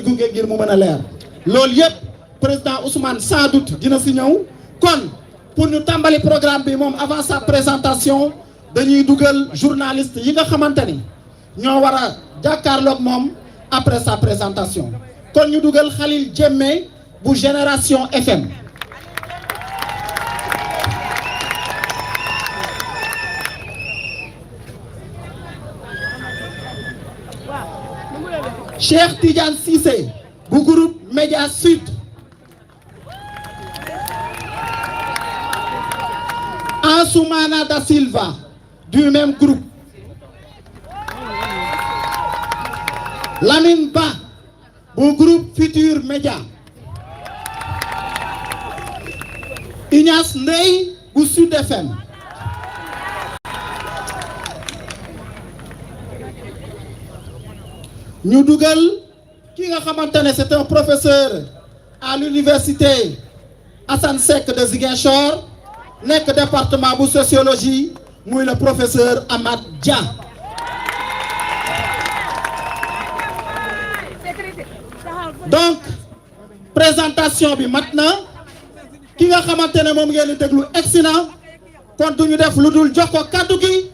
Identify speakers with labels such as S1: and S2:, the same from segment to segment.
S1: gunge ngir mu mën a leer loolu yëpp président Ousmane sans doute dina si ñëw kon pour ñu tàmbali programme bi moom avant sa présentation dañuy dugal journaliste yi nga xamante ni ñoo war a jàkkaarloog moom après sa présentation kon ñu dugal Khalil Diémé bu Génération FM. Cheikh Tidiane Cissé bu groupe Média Sud. Ansoumana Da Silva du même groupe. Lamine Ba bu groupe Futur Média. Ignace Ndeye bu Sud FM. ñu dugal ki nga xamante ne c'est un professeur à l'université Assane Seck de Ziguinchor nekk département bu sociologie muy le professeur Amath Dia. donc présentation bi mat na ki nga xamante ne moom ngeen di déglu egsi na kon duñu def lu dul jox ko kaddu gi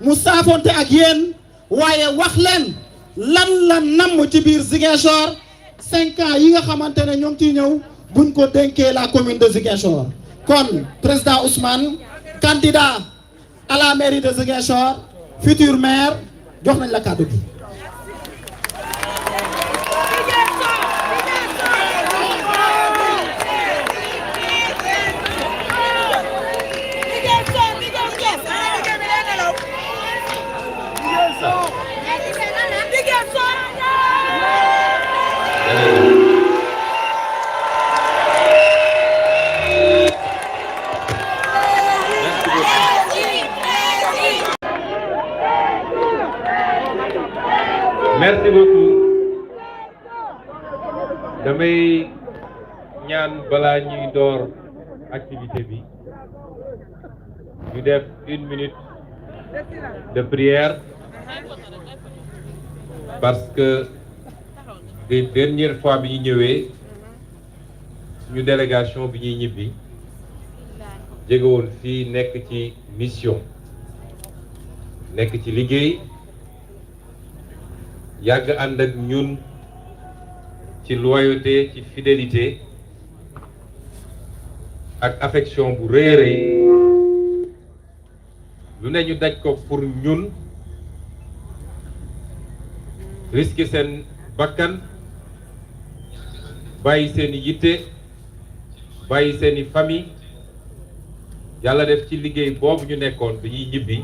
S1: mu saafonte ak yéen waaye wax leen lan la namm ci biir Ziguinchor 5 ans yi nga xamante ne ñoo ngi ciy ñëw buñ ko dénkee la commune de Ziguinchor kon président Ousmane candidat à la mairie de Ziguinchor futur maire jox nañ la kàddu gi.
S2: Merci beaucoup. damay ñaan balaa ñuy door activité bi ñu def 1 minute de prière parce que des dernières fois bi ñu ñëwee suñu délégation bi ñuy ñibbi jóge woon fii nekk ci mission nekk ci liggéey yàgg ànd ak ñun ci loyauté ci fidélité ak affection bu rëy a rëy lu ne ñu daj ko pour ñun risquer seen bakkan bàyyi seeni yitte bàyyi seeni famille yàlla def ci liggéey boobu ñu nekkoon bi ñuy ñibbi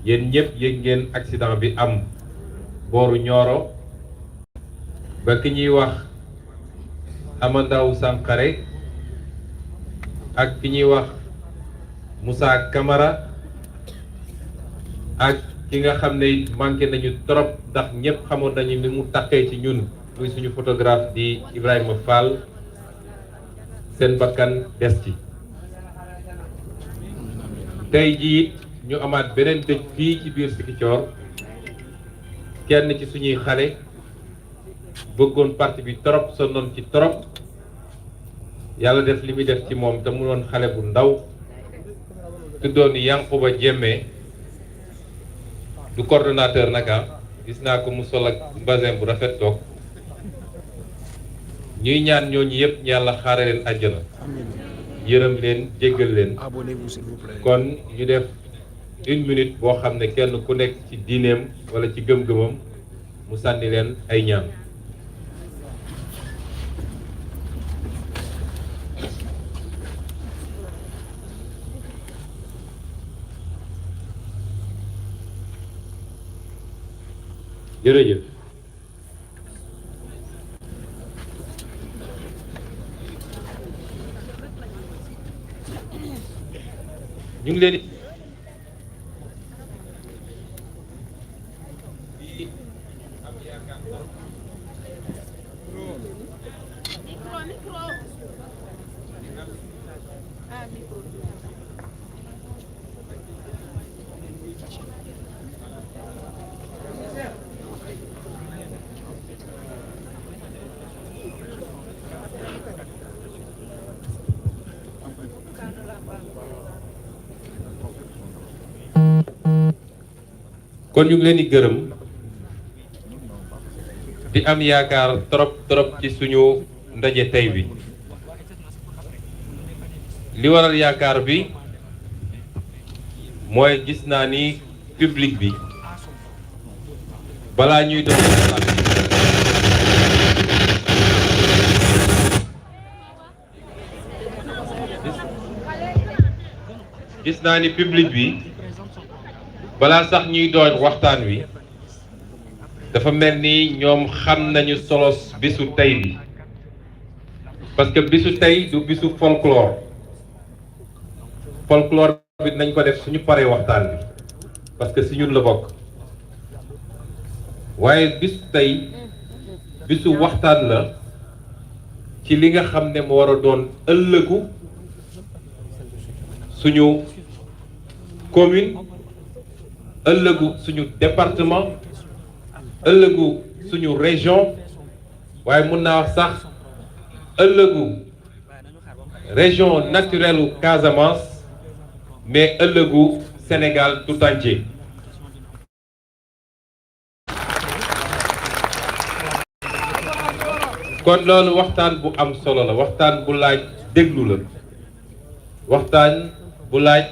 S2: yéen ñëpp yëg ngeen accident bi am booru Nioro ba ki ñuy wax Amandaw Sankharé ak ki ñuy wax Moussa Camara ak ki nga xam ne manqué nañu trop ndax ñëpp xamoon nañu ni mu takkee ci ñun muy suñu photographe di Ibrahima Fall seen bakkan des ci tey jii ñu amaat beneen dëj fii ci biir Ziguinchor kenn ci suñuy xale bëggoon parti bi trop sonnoon ci trop yàlla def li muy def ci moom te mu doon xale bu ndaw tuddoon Yankuba Diémé du coordonnateur naka gis naa ko mu sol ak basin bu rafet toog ñuy ñaan ñooñu yëpp yàlla xaare leen àjjana yërëm leen jéggal leen kon ñu def 1 minute boo xam ne kenn ku nekk ci diineem wala ci gëm-gëmam mu sànni leen ay ñaan. jërëjëf. ñu ngi leen kon ñu ngi leen di gërëm di am yaakaar trop ci suñu ndaje tey bi li waral yaakaar bi mooy gis naa ni public bi balaa ñuy doon gis naa ni public bi balaa sax ñuy doon waxtaan wi dafa mel ni ñoom xam nañu solos bisu tey bi parce que bisu tey du bisu folklore bi nañ ko def suñu paree waxtaan bi parce que si ñun la bokk waaye bisu tey bisu waxtaan la ci li nga xam ne mu war a doon ëllëgu suñu commune ëllëgu suñu département ëllëgu suñu région waaye mun naa wax sax ëllëgu région naturelle u Casamance mais ëllëgu Sénégal tout entier. kon loolu waxtaan bu am solo la waxtaan bu laaj déglu la waxtaan bu laaj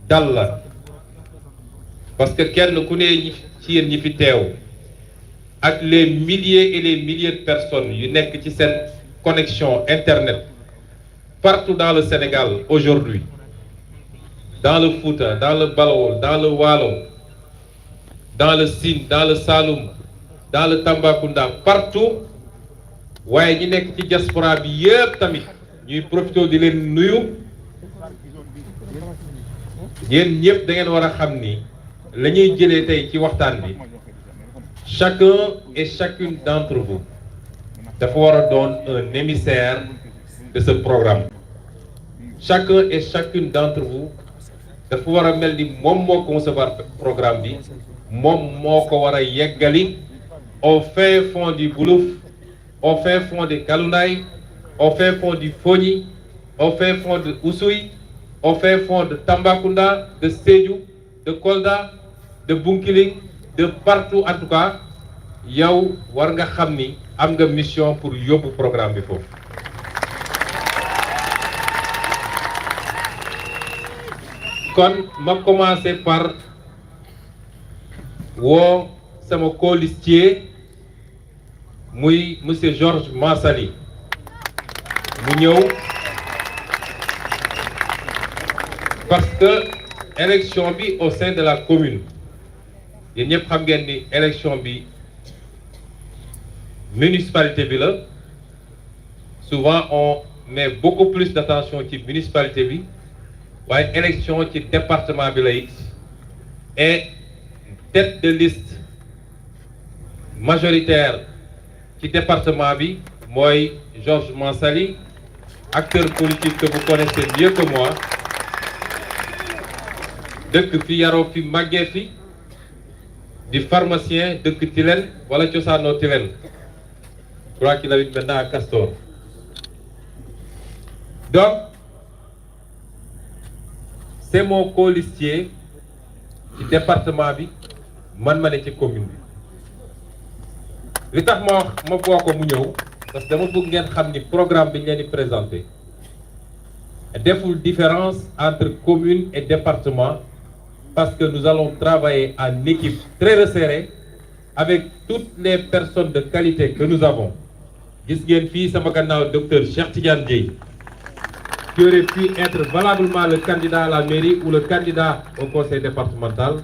S2: dal la parce que kenn ku ne ci yéen ñi fi teew ak les milliers et les milliers de personnes yu nekk ci seen connexion internet partout dans le Sénégal aujourd'hui dans le Fouta dans le Bawol dans le Waalo dans le Sine dans le Saloum dans le Tambacounda partout waaye ñi nekk ci diaspora bi yëpp tamit ñuy profité di leen nuyu yéen ñëpp da ngeen war a xam ni la ñuy jëlee tey ci waxtaan bi chacun et chacune d'entre vous dafa war a doon un émissaire de ce programme chacun et chacune d'entre vous dafa war a mel ni moom moo concevoir programme bi moom moo ko war a yeggali au fin fond du Boulouf au fin fond de Kaloundaye au fin fond du Fogny au fin fond de Oussouye au fin fond de Tambacounda de Sédhiou de Kolda de Bounkiling de partout en tout cas yow war nga xam ni am nga mission pour yóbbu programme bi foofu. kon ma commencer par woo sama colistier muy monsieur Georges Mansali mu ñëw parce que élection bi au sein de la commune yéen ñëpp xam ngeen ni élection bi municipalité bi la souvent on met beaucoup plus d'attention ci municipalité bi waaye élection ci département bi la it et tête de liste majoritaire ci département bi mooy Georges Mansali acteur politique que vous connaissez mieux que moi dëkk fi yaroo fi màggee fi di pharmacien dëkk Tilène wala cosaanoo Tilène je crois qu'il habite maintenant à Castor donc c'est mon colistier ci département bi man ma ne ci commune bi li tax ma wax ma boo ko mu ñëw parce que dama bëgg ngeen xam ni programme bi ñu leen di présenté deful différence entre commune et département parce que nous allons travailler en équipe très resserrée avec toutes les personnes de qualité que nous avons gis ngeen fii sama gannaaw docteur Cheikh Tidiane Dièye qui aurait pu être valablement le candidat à la mairie ou le candidat au conseil départemental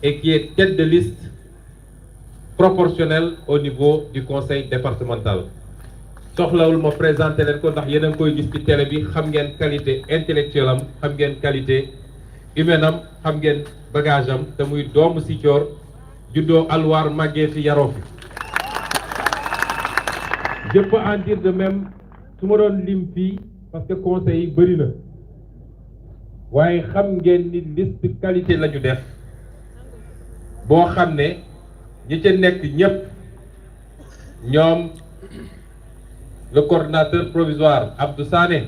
S2: et qui est tête de liste proportionnelle au niveau du conseil départemental soxlawul ma présenté leen ko ndax yéen a ngi koy gis ci télé bi xam ngeen qualité intellectuelle am xam ngeen qualité humaine am xam ngeen bagage am te muy doomu Sicoor juddoo Alwaar màggee fi yaroo fi je peux en dire de même su ma doon lim fii parce que conseil yi bëri na waaye xam ngeen ni liste qualité la ñu def boo xam ne ñi ca nekk ñëpp ñoom le coordinateur provisoire Abdou Sané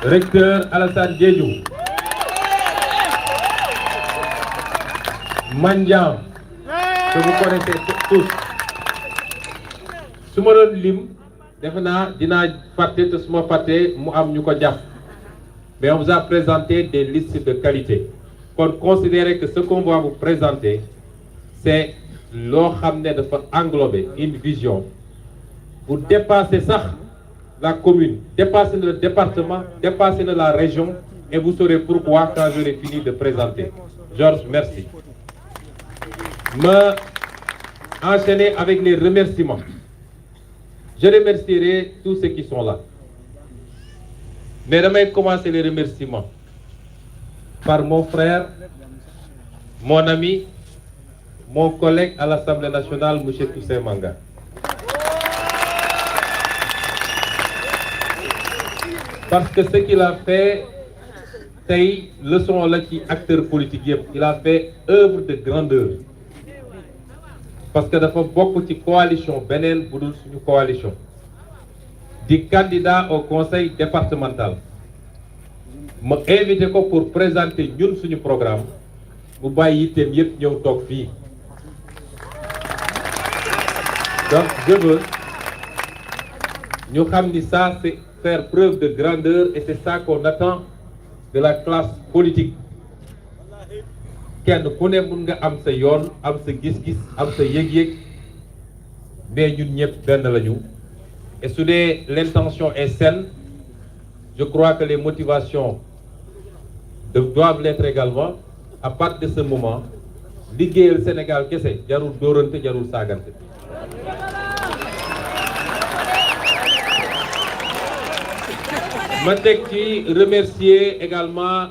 S2: recteur Alassane Diédhiou Mandian, que vous connaissez tous. su ma doon lim defe naa dinaa fàtte te su ma fàttee mu am ñu ko jàpp mais on vous a présenté des listes de qualité kon considérez que ce qu'on va vous présenter c'est loo xam ne dafa englober une vision pour dépasser sax la commune, dépasser le département, dépasser la région et vous saurez pourquoi quand j'aurai fini de présenter. Georges, merci. Me enchaîner avec les remerciements. Je remercierai tous ceux qui sont là. Mais je vais commencer les remerciements par mon frère, mon ami, mon collègue à l'Assemblée nationale, M. Toussaint Manga. Parce que ce qu'il a fait, c'est leçon là qui acteur politique, il a fait œuvre de grandeur. Parce que dafa bokk ci coalition beneen bu dul suñu coalition di candidat au conseil départemental ma invité ko pour présenter ñun suñu programme mu bàyyi yitteem yépp ñëw toog fii. Donc je veux ñu xam ni ça c'est faire preuve de grandeur et c'est ça qu'on attend de la classe politique. kenn ku ne mun nga am sa yoon am sa gis-gis am sa yëg-yëg mais ñun ñëpp benn lañu et su dee l'intention est saine je crois que les motivations doivent l'être également. À partir de ce moment liggéeyal Sénégal kese jarul dóorante jarul saagante. ma teg ci remercier également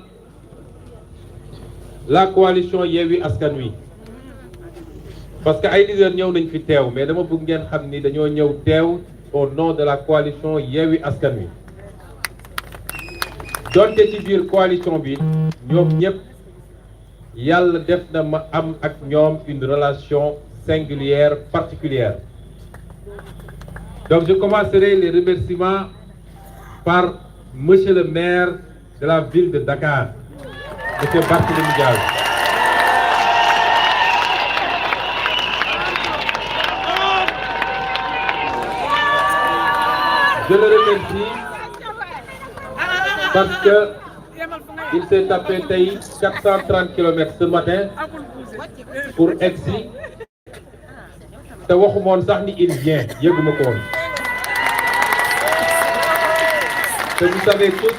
S2: la coalition Yewwi Askan Wi parce que ay leaders ñëw nañ fi teew mais dama bëgg ngeen xam ni dañoo ñëw teew au nom de la coalition Yewwi Askan Wi donte ci biir coalition bi ñoom ñëpp yàlla def na ma am ak ñoom une relation singulière particulière. Donc je commencerai les remerciements par monsieur le maire de la ville de Dakar, monsieur Barthélémy Dias. Je le remercie parce que il s'est tapé tey 430 km ce matin pour egsi te waxumoon sax ni il vient yëguma ko woon. Que vous savez tous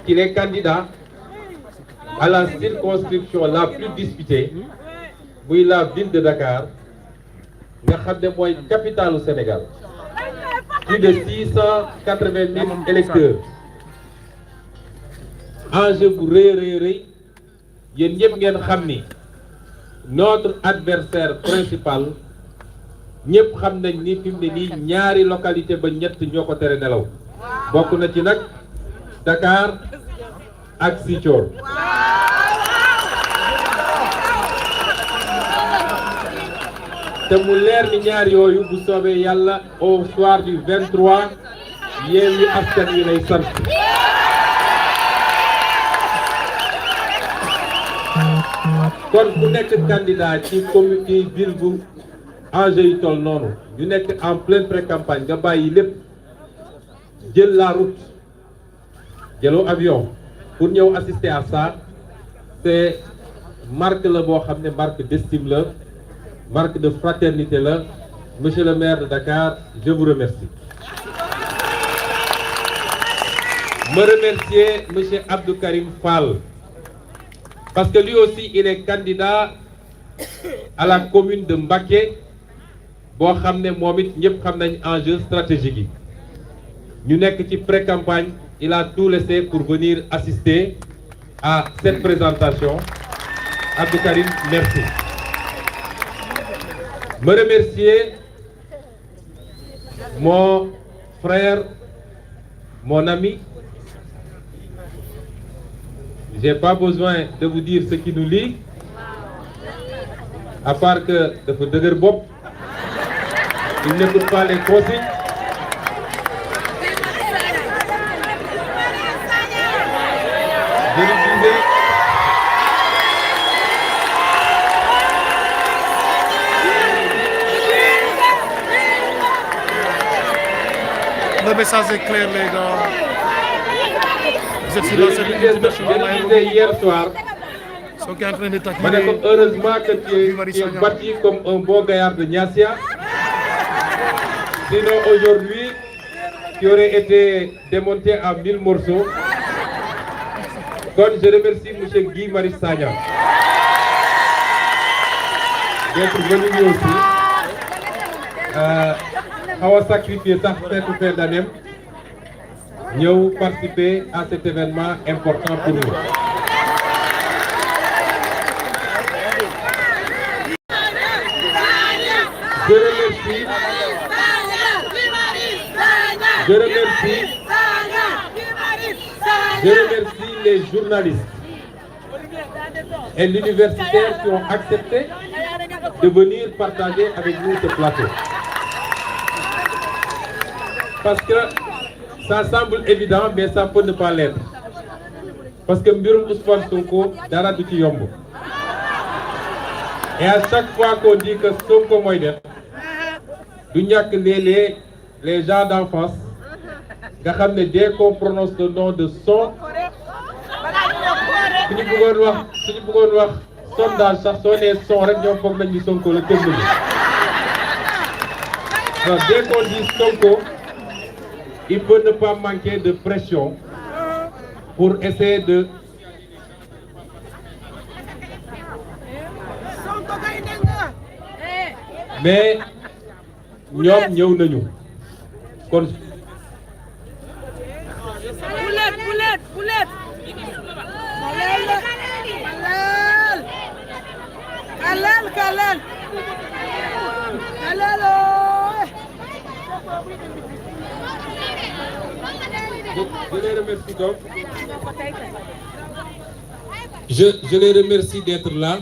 S2: qu'il est candidat à la circonscription la plus disputée, muy la ville de Dakar, nga xam ne mooy capitale du Sénégal. Plus de 680 000 électeurs. Enjeu bu rëy yéen ñëpp ngeen xam ni notre adversaire principal ñëpp xam nañ ni fi mu ne nii ñaari localité ba ñett ñoo ko tere nelaw. bokk na ci nag Dakar ak Ziguinchor. te mu leer ni ñaar yooyu bu soobee yàlla au soir du 23 Yewwi Askan Wi lay sant. kon ku nekk candidat ci commune ci ville bu enjeu yi toll noonu ñu nekk en pleine pré-campagne nga bàyyi lépp jël la route jëloo avion pour ñëw assister à ça c'est marque la boo xam ne marque d'estime la marque de fraternité la. Monsieur le maire de Dakar, je vous remercie. Me remercier monsieur Abdou Karim Fall parce que lui aussi il est candidat à la commune de Mbacké boo xam ne moom it ñëpp xam nañ enjeu stratégique yi ñu nekk ci pré-campagne. Il a tout laissé pour venir assister à cette présentation. Abdou Karim, merci. Me remercier mon frère, mon ami. J'ai pas besoin de vous dire ce qui nous lie, à part que dafa dëgër bopp, il n'écoute pas les consignes. Je lui disais,
S3: Le message est clair, les gars. Vous êtes sur
S2: Je
S3: la scène internationale.
S2: le disais hier soir,
S3: Ceux qui sont en train de
S2: mais heureusement que tu es battu comme un bon gaillard de Niassia. Sinon aujourd'hui, tu aurais été démonté en 1000 morceaux. Donc je remercie M. Guy Marius Sagna d'être venu aussi. A sacrifié sa fête d'année. Nous participer à cet événement important pour nous. Je remercie les journalistes et l'universitaire qui ont accepté de venir partager avec nous ce plateau. Parce que ça semble évident, mais ça peut ne pas l'être. Parce que Mbirum Ousmane Sonko, dara du ci yomb. Et à chaque fois qu'on dit que Sonko mooy def, du ñàkk léeg-léeg les gens d'en face, nga xam ne dès qu'on prononce le nom de son, suñu bëggoon wax sondage sax soo nee son rek ñoom foog nañ ni Sonko la tënk ni. Donc dès qu'on dit Sonko, il peut ne pas manquer de pression pour essayer de mais ñoom ñëw nañu kon je les remercie donc. Je les remercie d'être là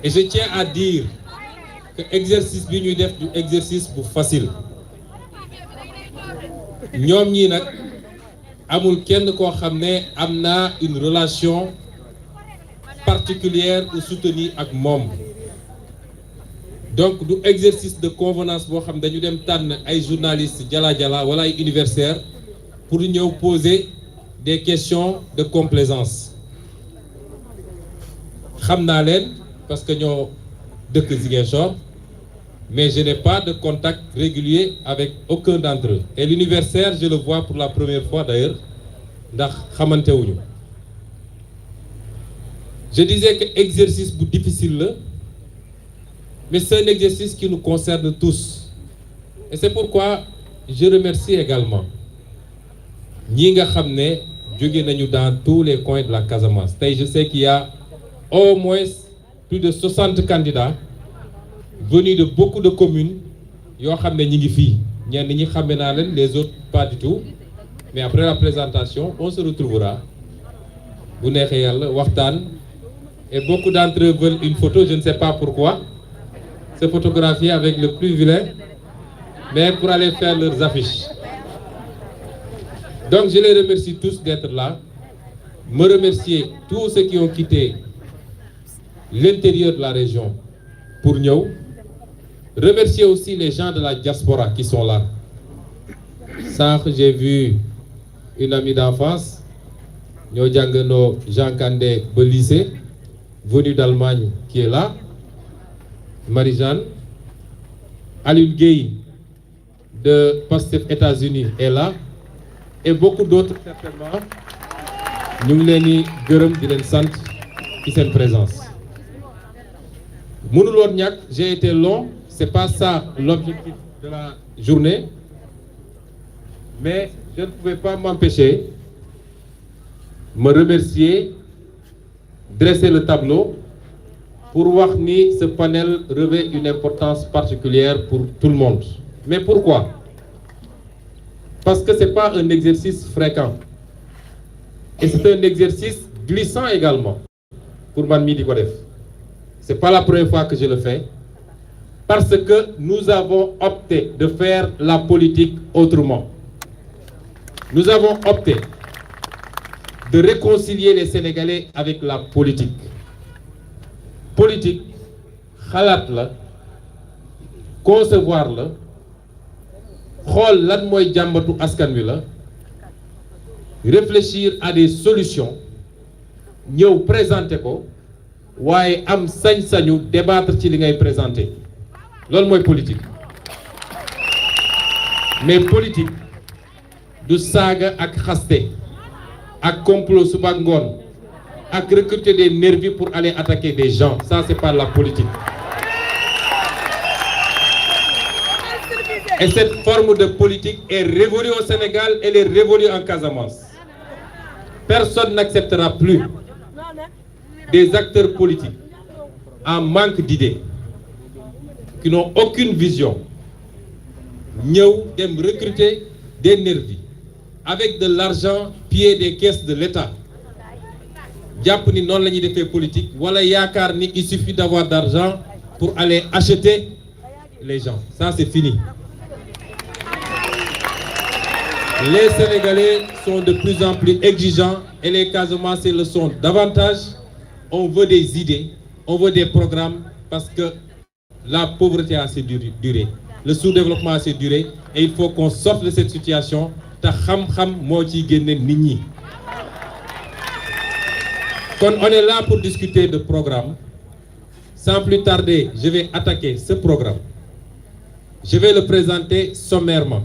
S2: et je tiens à dire que exercice bi ñuy def du exercice bu facile ñoom ñii nag amul kenn koo xam ne am na une relation particulière ou soutenue ak moom donc du exercice de convenance boo xam dañu dem tànn ay journalistes jala wala ay universitaires pour ñëw poser des questions de complaisance xam naa leen parce que ñoo dëkk Ziguinchor mais je n'ai pas de contact régulier avec aucun d'entre eux et l'universitaire je le vois pour la première fois d'ailleurs ndax xamantewuñu je disais que exercice bu difficile la mais c'est un exercice qui nous concerne tous et c'est pourquoi je remercie également ñi nga xam ne jóge nañu dans tous les coins de la Casamance tey je sais qu'il y a au moins plus de 60 candidats venus de beaucoup de communes yoo xam ne ñi ngi fii ñenn ñi xame naa leen les autres pas du tout mais après la présentation on se retrouvera bu neexee yàlla waxtaan et beaucoup d'entre eux veulent une photo je ne sais pas pourquoi se photographier avec le plus vilain mais pour aller faire leurs affiches donc je les remercie tous d'être là me remercier tous ceux qui ont quitté l'intérieur de la région pour ñëw remercier aussi les gens de la diaspora qui sont là sànq j'ai vu une amie d'enfance ñoo jàngandoo Jean Kandé ba lycée venue d'Allemagne qui est là Marie-Jeanne Alioune Gueye de Pastef États-Unis est là et beaucoup d'autres certainement ñu ngi leen di gërëm di leen sant ci seen présence mënul woon ñàkk j'ai été long c'est pas ça l'objectif de la journée mais je ne pouvais pas m'empêcher me remercier dresser le tableau pour wax ni ce panel revêt une importance particulière pour tout le monde mais pourquoi parce que c'est pas un exercice fréquent et c'est un exercice glissant également pour man mii di ko def c'est pas la première fois que je le fais parce que nous avons opté de faire la politique autrement nous avons opté de réconcilier les Sénégalais avec la politique xalaat la concevoir la xool lan mooy jàmbatu askan wi la réfléchir à des solutions ñëw présenter ko waaye am sañ-sañu débattre ci li ngay présenter loolu mooy politique mais politique du saaga ak xaste ak complot suba ak ngoon ak recruter des nervis pour aller attaquer des gens ça c'est pas la politique. Et cette forme de politique est révolue au Sénégal, elle est révolue en Casamance. Personne n'acceptera plus des acteurs politiques en manque d'idées, qui n'ont aucune vision, ñëw dem recruter des nervis avec de l'argent pillé des caisses de l'État. jàpp ni noonu la ñuy defee politique wala yaakaar ni il suffit d'avoir d'argent pour aller acheter les gens. Ça c'est fini. Les Sénégalais sont de plus en plus exigeants et les Casamançais le sont davantage. On veut des idées, on veut des programmes parce que la pauvreté a assez duré, le sous-développement a assez duré et il faut qu'on sorte de cette situation te xam-xam moo ciy génne nit ñi. Kon on est là pour discuter de programme. Sans plus tarder, je vais attaquer ce programme. Je vais le présenter sommairement.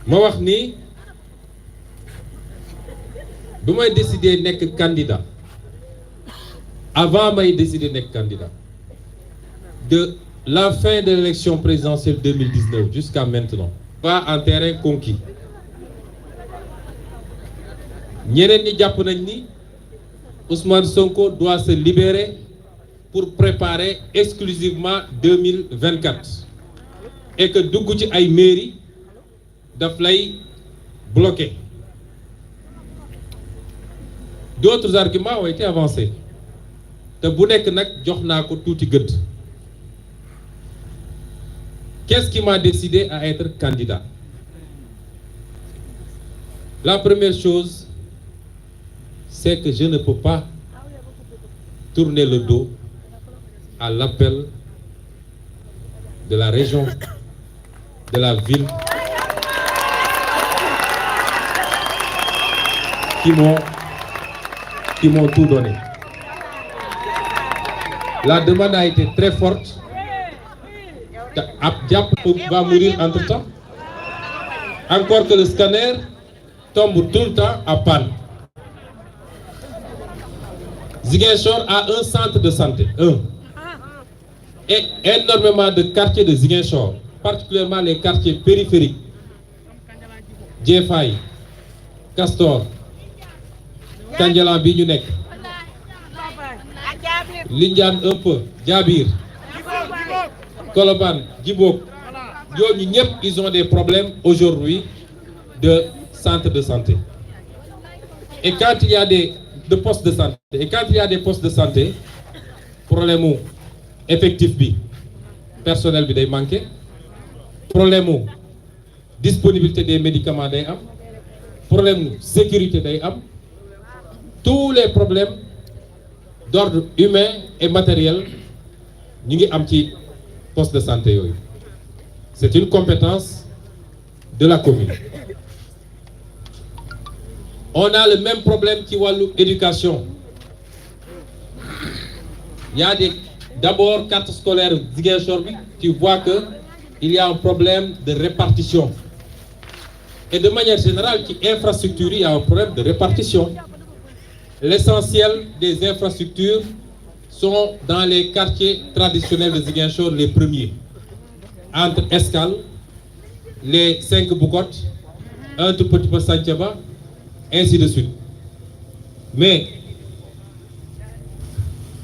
S2: ma wax ni bu may décider nekk candidat avant may décider nekk candidat de la fin de l'élection présidentielle 2019 jusqu'à maintenant va en terrain conquis ñeneen ñi jàpp nañ ni Ousmane Sonko doit se libérer pour préparer exclusivement 2024 et que dugg ci ay mairie daf lay bloquer. D'autres arguments ont été avancés te bu nekk nag jox naa ko tuuti gëdd. Qu'est-ce qui m'a décidé à être candidat? La première chose, c'est que je ne peux pas tourner le dos à l'appel de la région, de la ville, qui m'ont tout donné. La demande a été très forte. Diap va mourir entre-temps. Encore que le scanner tombe tout le temps à panne. Ziguinchor a un centre de santé, et énormément de quartiers de Ziguinchor, particulièrement les quartiers périphériques, Djefay, Castor, Kandialan bi ñu nekk, Lindiane un peu, Diabir, Colobane, Djibok, ñooñu ñëpp ils ont des problèmes aujourd'hui de centre de santé. Et quand il y a des postes de santé, et quand il y a des postes de santé, problème mu effectif bi, personnel bi day manqué, problème mu disponibilité des médicaments day am, problème mu sécurité day am, tous les problèmes d'ordre humain et matériel ñu ngi am ci poste de santé yooyu. C'est une compétence de la commune. On a le même problème ci wàllu éducation. Il y a d'abord carte scolaire Ziguinchor bi, tu vois que il y a un problème de répartition. Et de manière générale ci infrastructure il y a un problème de répartition. L'essentiel des infrastructures sont dans les quartiers traditionnels de Ziguinchor, les premiers. Entre Escale, les 5 Boucottes, un tout petit peu Santhiaba, ainsi de suite. Mais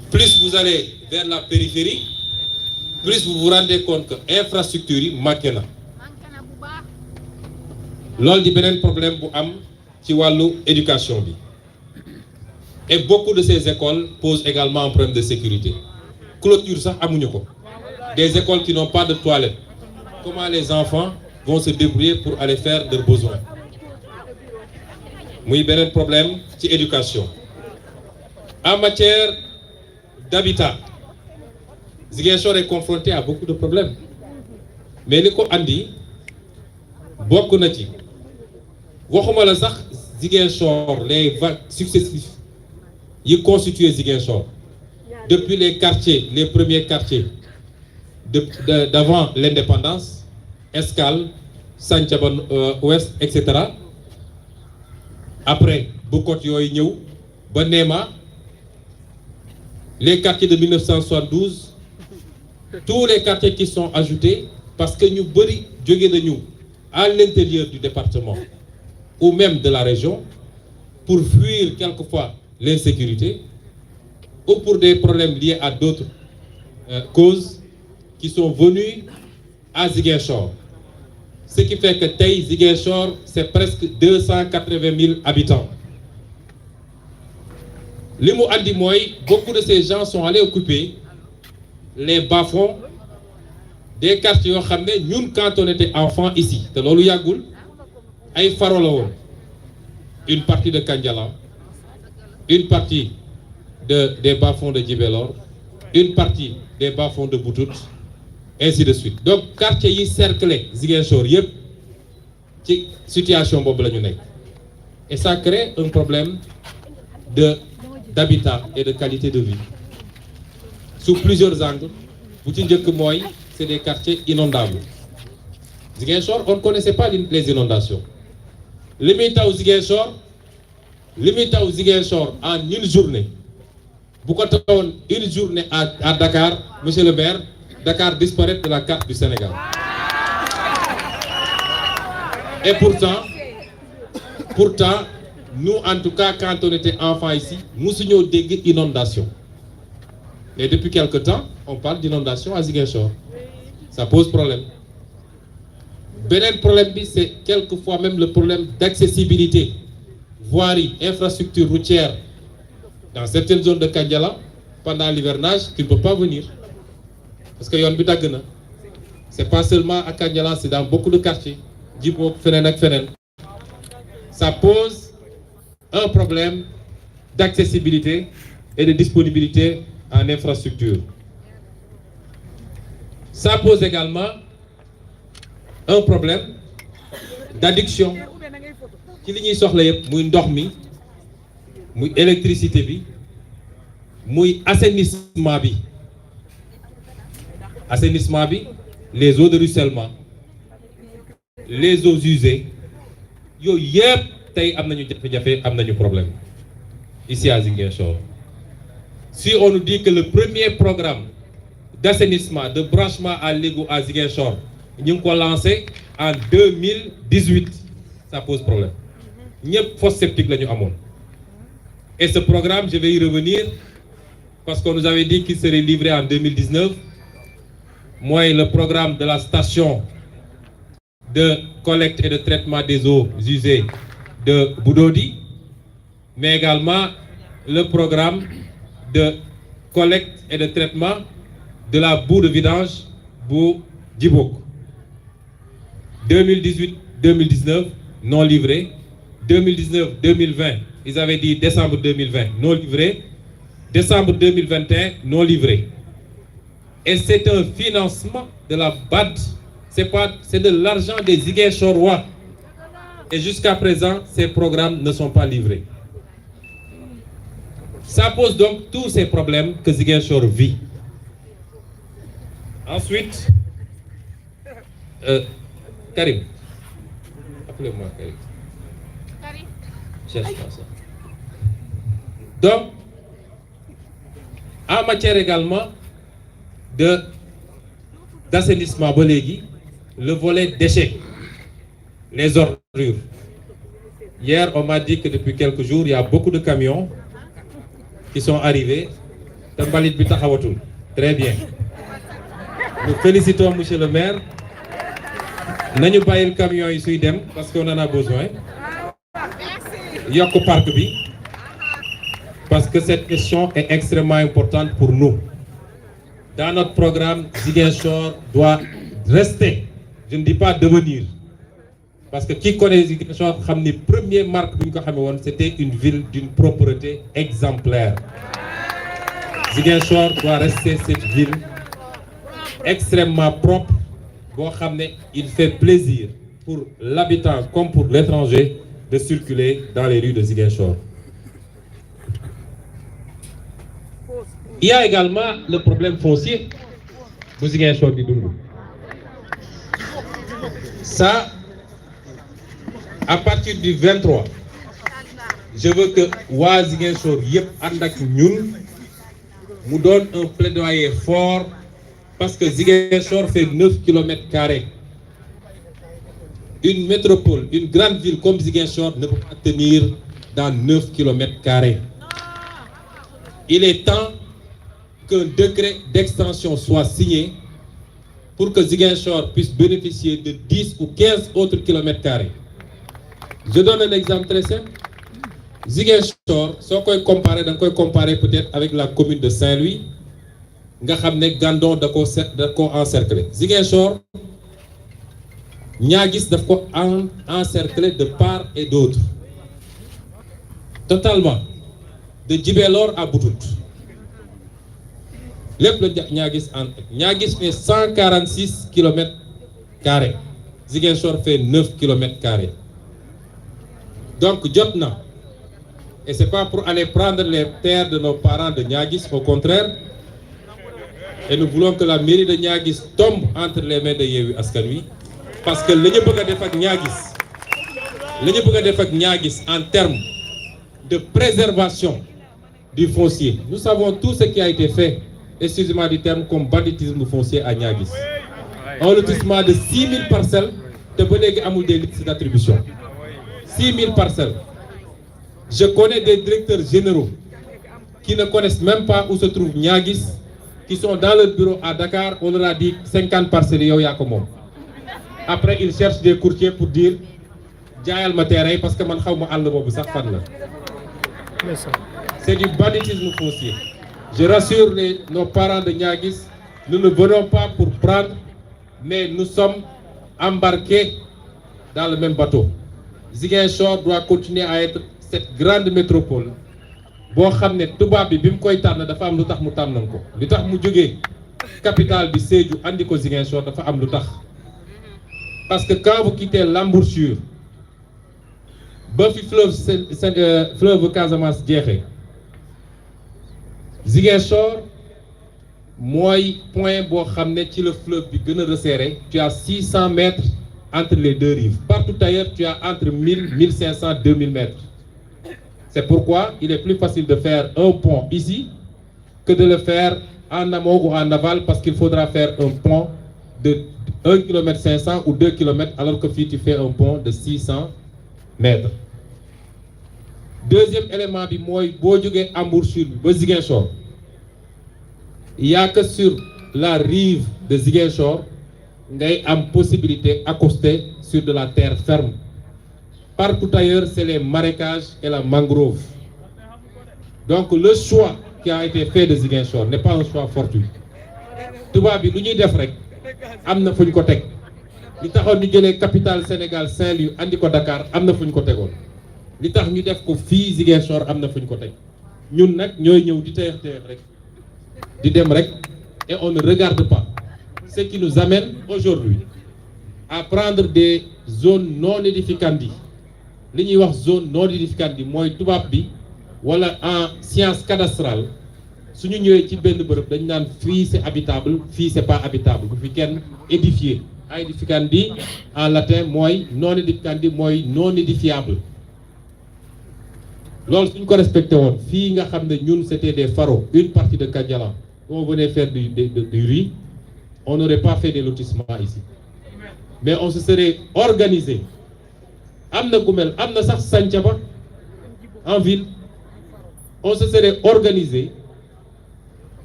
S2: plus vous allez vers la périphérie, plus vous vous rendez compte que infrastructure yi manqué na. Loolu di beneen problème bu am ci wàllu éducation bi. Et beaucoup de ces écoles posent également un problème de sécurité. Clôture sax amuñu ko. Des écoles qui n'ont pas de toilettes. Comment les enfants vont se débrouiller pour aller faire leurs besoins? Muy beneen problème ci éducation. En matière d'habitat, Ziguinchor est confronté à beaucoup de problèmes. Mais li ko andi bokk na ci waxuma la sax Ziguinchor les vagues successives yi constitué Ziguinchor depuis les quartiers, les premiers quartiers d'avant l'indépendance, Escale, Santhiaba Ouest, etc. Après Bukot yooyu ñëw ba Néma, les quartiers de 1972, tous les quartiers qui sont ajoutés parce que ñu bëri jóge nañu à l'intérieur du département ou même de la région pour fuir quelquefois l'insécurité ou pour des problèmes liés à d'autres causes qui sont venus à Ziguinchor. Ce qui fait que tey Ziguinchor, c'est presque 280 000 habitants. Li mu andi mooy beaucoup de ces gens sont allés occuper les bas-fonds des quartiers yoo xam ne ñun quand on était enfant ici te loolu yàggul ay Faro la woon, une partie de Kandialam, une partie des bas-fonds de Djibélor, une partie des bas-fonds de Boutout, ainsi de suite. Donc quartier yi cerclé Ziguinchor yëpp ci situation boobu la ñu nekk et ça crée un problème d'habitat et de qualité de vie sous plusieurs angles. Bu ci njëkk mooy c'est des quartiers inondables. Ziguinchor, on ne connaissait pas les inondations. Li muy taw Ziguinchor en une journée. Bu ko tawoon une journée à Dakar, monsieur le maire, Dakar disparaît de la carte du Sénégal. Et pourtant, nous en tout cas quand on était enfant ici, musuñoo dégg inondation. Et depuis quelque temps, on parle d'inondation à Ziguinchor. Ça pose problème. Beneen problème bi, c'est quelquefois même le problème d'accessibilité, voirie, infrastructure routière. Dans certaines zones de Kandialam, pendant l'hivernage, tu ne peux pas venir. Parce que yoon bi dagg na. C'est pas seulement à Kandialam, c'est dans beaucoup de quartiers. Djibok, feneen ak feneen. Ça pose un problème d'accessibilité et de disponibilité en infrastructure. Ça pose également un problème d'addiction. Ci li ñuy soxla yëpp muy ndox mi, muy électricité bi, muy assainissement bi. Assainissement bi, les eaux de ruissellement, les eaux usées, yooyu yëpp tey am nañu jafe-jafe, am nañu problème ici à Ziguinchor. Si on nous dit que le premier programme d'assainissement, de branchement à l'égout à Ziguinchor, ñu ngi ko lancé en 2018, ça pose problème. Ñëpp fosse septique la ñu amoon. Et ce programme, je vais y revenir parce qu'on nous avait dit qu'il serait livré en 2019. Moi, le programme de la station de collecte et de traitement des eaux usées de Boudodi, mais également le programme de collecte et de traitement de la boue de vidange bu Djibok. 2018-2019, non livré. 2019-2020, ils avaient dit décembre 2020, non livré. Décembre 2021, non livré. Et c'est un financement de la BAD, c'est de l'argent des Ziguinchorois. Et jusqu'à présent, ces programmes ne sont pas livrés. Ça pose donc tous ces problèmes que Ziguinchor vit. Ensuite, Karim, appelez-moi Karim. Cherche pas ça. Donc, en matière également d'assainissement ba léegi, le volet déchets, les ordures. Hier, on m'a dit que depuis quelques jours, il y a beaucoup de camions qui sont arrivés. Te mbalit bi taxawatul. Très bien. Nous félicitons monsieur le maire. Nañu bàyyil camions yi suy dem parce qu'on en a besoin. Yokk parc bi parce que cette question est extrêmement importante pour nous. Dans notre programme, Ziguinchor doit rester, je ne dis pas devenir, parce que qui connaît Ziguinchor xam ni première marque bu ñu ko xamee woon, c'était une ville d'une propreté exemplaire. Ziguinchor doit rester cette ville extrêmement propre boo xam ne il fait plaisir pour l'habitant comme pour l'étranger de circuler dans les rues de Ziguinchor. Il y a également le problème foncier de Ziguinchor di dund. Ça, à partir du 23, je veux que waa Ziguinchor yépp ànd ak ñun mu donne un plaidoyer fort parce que Ziguinchor fait 9 km². Une métropole, une grande ville comme Ziguinchor ne peut pas tenir dans 9 km². Il est temps qu'un décret d'extension soit signé pour que Ziguinchor puisse bénéficier de 10 ou 15 autres kilomètres². Je donne un exemple très simple. Ziguinchor, si on peut comparer peut-être avec la commune de Saint-Louis, nga xamné Gandon da ko encercler. Ziguinchor, Niaguis daf ko encercler de part et d'autre. Totalement. De Djibélor à Boutout. Niaguis fait 146 km². Ziguinchor fait 9 km². Donc, Jotna, et c'est pas pour aller prendre les terres de nos parents de Niaguis, au contraire, et nous voulons que la mairie de Niaguis tombe entre les mains de Yewwi Askan Wi, parce que le ñu bëgg a def ak Niaguis en termes de préservation du foncier. Nous savons tout ce qui a été fait, excusez-moi du terme, comme banditisme foncier à Niaguis. Un lotissement de 6000 parcelles de bonheur amul des listes d'attribution. 6000 parcelles. Je connais des directeurs généraux qui ne connaissent même pas où se trouve Niaguis, qui sont dans leur bureau à Dakar, on leur a dit 50 parcelles yow yaa ko moom. Après ils cherchent des courtiers pour dire jaayal ma terrain parce que man xaw ma àll boobu sax fan la. C'est du banditisme foncier. Je rassure nos parents de Niaguis, nous ne venons pas pour prendre, mais nous sommes embarqués dans le même bateau. Ziguinchor doit continuer à être cette grande métropole. Boo xam ne tubaab bi mu koy tànn dafa am lu tax mu tànnoon ko. Li tax mu jógee capitale bi Sédhiou andi ko Ziguinchor dafa am lu tax. Parce que quand vous quittez l'embouchure ba fi fleuve Casamance jeexee, Ziguinchor mooy point boo xam ne ci le fleuve bi gën a resserré. Tu as 600 mètres entre les deux rives. Partout ailleurs, tu as entre 1000, 1500, 2000 mètres. C'est pourquoi il est plus facile de faire un pont ici que de le faire en amont ou en aval, parce qu'il faudra faire un pont de 1,5 km ou 2 km, alors que tu fais un pont de 600 mètres. Deuxième élément, si vous avez embouchure de Ziguinchor, il n'y a que sur la rive de Ziguinchor, vous avez une possibilité d'accoster sur de la terre ferme. Partout ailleurs, c'est les marécages et la mangrove. Donc le choix qui a été fait de Ziguinchor n'est pas un choix fortuit. Touba bi lu ñuy def rek amna fuñ ko tek. Li taxone ñu jëlé capitale Sénégal Saint-Louis andi ko Dakar amna fuñ ko tegoon. Li tax ñu def ko fi Ziguinchor amna fuñ ko tek. Ñun nak ñoy ñëw di teex rek. Di dem rek et on ne regarde pas. Ce qui nous amène aujourd'hui à prendre des zones non édificantes. Li ñuy wax zone non édificante mooy tubaab bi wala en science cadastrale suñu ñëwee ci benn bërëb dañ naan fii c'est habitable, fii c'est pas habitable, bu fi kenn édifié. Édificandi en latin mooy non édificandi mooy non édifiable. Loolu suñ ko respecté woon fii nga xam ne ñun c'était des pharaons, une partie de Kadiala, on venait faire du riz, on n'aurait pas fait des lotissements ici. Mais on se serait organisé. Amna Goumel, Amna sax Santhiaba en ville, on se serait organisé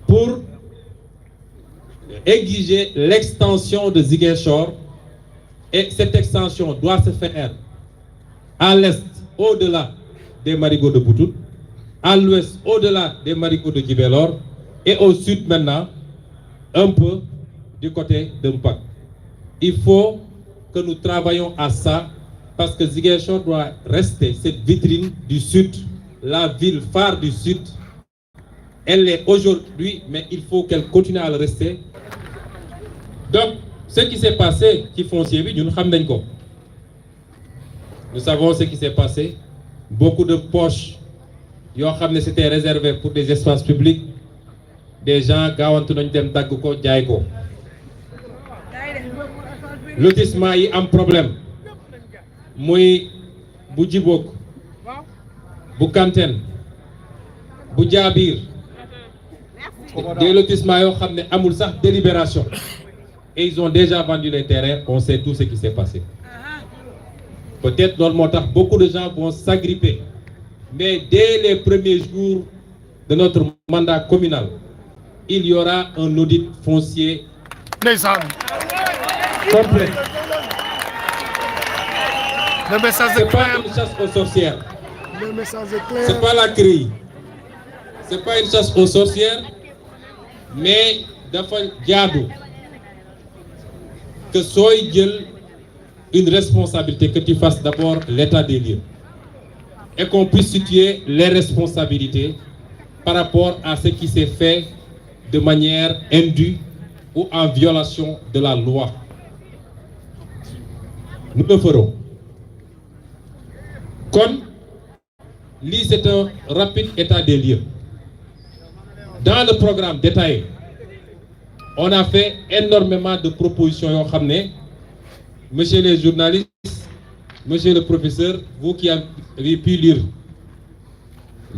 S2: pour exiger l'extension de Ziguinchor, et cette extension doit se faire à l'est, au-delà des marigots de Boutout, à l'ouest, au-delà des marigots de Djibélor, et au sud maintenant, un peu du côté de Mpac. Il faut que nous travaillions à ça, parce que Ziguinchor doit rester cette vitrine du Sud, la ville phare du Sud. Elle l'est aujourd'hui, mais il faut qu'elle continue à le rester. Donc, ce qui s'est passé, qui foncier, nous savons. Nous savons ce qui s'est passé. Beaucoup de poches, c'était réservé pour des espaces publics. Des gens qui ont dem dag ko jaay ko. Lotissement yi am problème. Muy bu Djibok, bu Kanteen, bu Diabir. Des lotissements yoo xam ne amul sax délibération. Et ils ont déjà vendu les terrains, on sait tout ce qui s'est passé. Peut-être dans le montant, beaucoup de gens vont s'agripper. Mais dès les premiers jours de notre mandat communal, il y aura un audit foncier complet.
S3: Le message
S2: C'est
S3: est
S2: pas
S3: clair.
S2: une chasse aux sorcières.
S3: Le message est clair.
S2: C'est pas la CREI. C'est pas une chasse aux sorcières, mais dafa jaadu que soy jël une responsabilité, que tu fasses d'abord l'état des lieux et qu'on puisse situer les responsabilités par rapport à ce qui s'est fait de manière indue ou en violation de la loi. Nous le ferons. Comme c'est un rapide état des lieux. Dans le programme détaillé, on a fait énormément de propositions. Monsieur les journalistes, monsieur le professeur, vous qui avez pu lire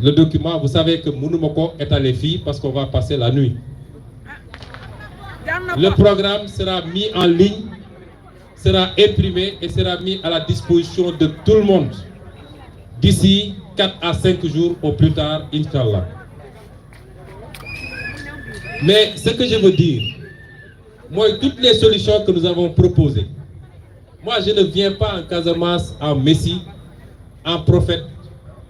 S2: le document, vous savez que Mounumoko est à l'EFI parce qu'on va passer la nuit. Le programme sera mis en ligne, sera imprimé et sera mis à la disposition de tout le monde d'ici 4 à 5 jours au plus tard, Inch'Allah. Mais ce que je veux dire, moi, toutes les solutions que nous avons proposées, moi, je ne viens pas en Casamance, en Messie, en prophète.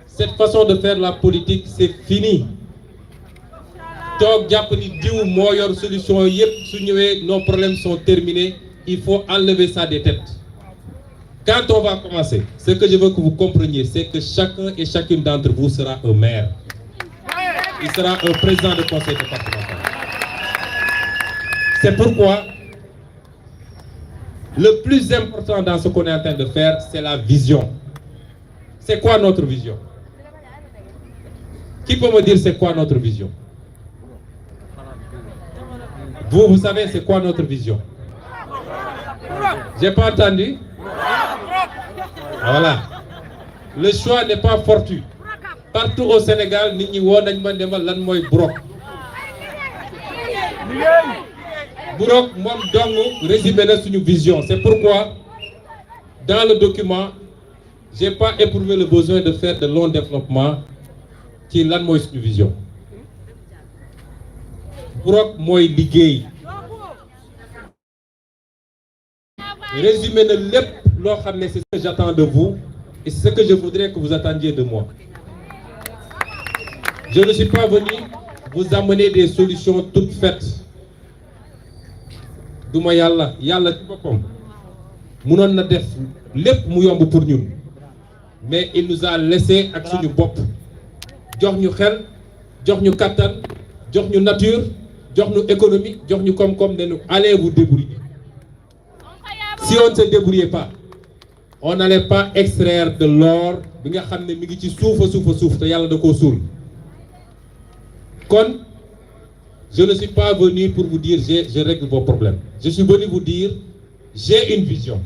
S2: Cette façon de faire la politique, c'est fini. Solution, nos problèmes sont terminés. Il faut enlever ça des têtes. Quand on va commencer, ce que je veux que vous compreniez, c'est que chacun et chacune d'entre vous sera un maire. Il sera un président de conseil départemental. C'est pourquoi le plus important dans ce qu'on est en train de faire, c'est la vision. C'est quoi notre vision? Qui peut me dire c'est quoi notre vision? Vous savez c'est quoi notre vision? J'ai pas entendu? Voilà. Le choix n'est pas fortuit. Partout au Sénégal, nous avons Brok. Brok, moi, je résumé notre vision. C'est pourquoi, dans le document, je n'ai pas éprouvé le besoin de faire de long développement qui est une vision. Brok, moi, liguey. Résumé le lep, c'est ce que j'attends de vous et c'est ce que je voudrais que vous attendiez de moi. Je ne suis pas venu vous amener des solutions toutes faites. Douma yalla ci bopam mënon na def lepp mu yomb pour ñun mais il nous a laissé ak suñu bop jox ñu xel jox ñu kattan jox ñu nature jox ñu économie jox ñu comme ne nous allez vous débrouiller. Si on ne se débrouillait pas, on n'allait pas extraire de l'or bi nga xamné mi ngi ci souf te yalla da ko sul. Kon je ne suis pas venu pour vous dire je règle vos problèmes. Je suis venu vous dire j'ai une vision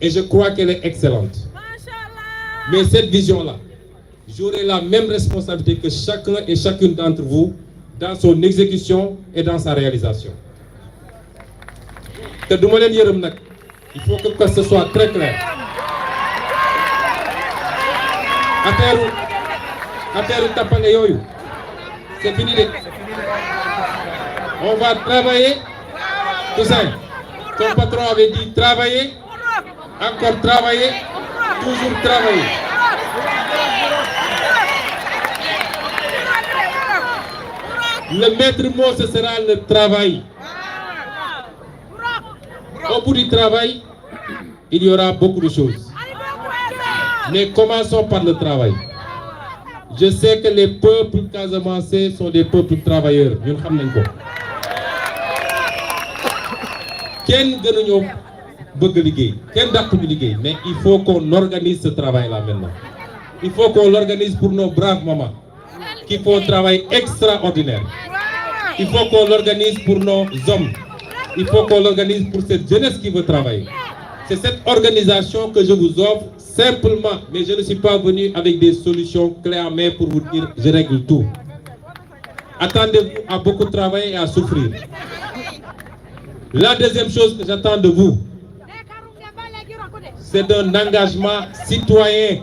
S2: et je crois qu'elle est excellente. Mais cette vision-là, j'aurai la même responsabilité que chacun et chacune d'entre vous dans son exécution et dans sa réalisation. Il faut que ce soit très clair. Affaire tapane yoyu, c'est fini. On va travailler. Tout ça. Ton patron avait dit travailler, encore travailler, toujours travailler. Le maître mot, ce sera le travail. Au bout du travail, il y aura beaucoup de choses. Mais commençons par le travail. Je sais que les peuples casamançais sont des peuples travailleurs. Nous le savons. Ken gënuñu mais il faut qu'on organise ce travail-là maintenant. Il faut qu'on l'organise pour nos braves mamans qui font un travail extraordinaire. Il faut qu'on l'organise pour nos hommes. Il faut qu'on l'organise pour cette jeunesse qui veut travailler. C'est cette organisation que je vous offre simplement, mais je ne suis pas venu avec des solutions clés en main pour vous dire je règle tout. Attendez-vous à beaucoup travailler et à souffrir. La deuxième chose que j'attends de vous, c'est un engagement citoyen.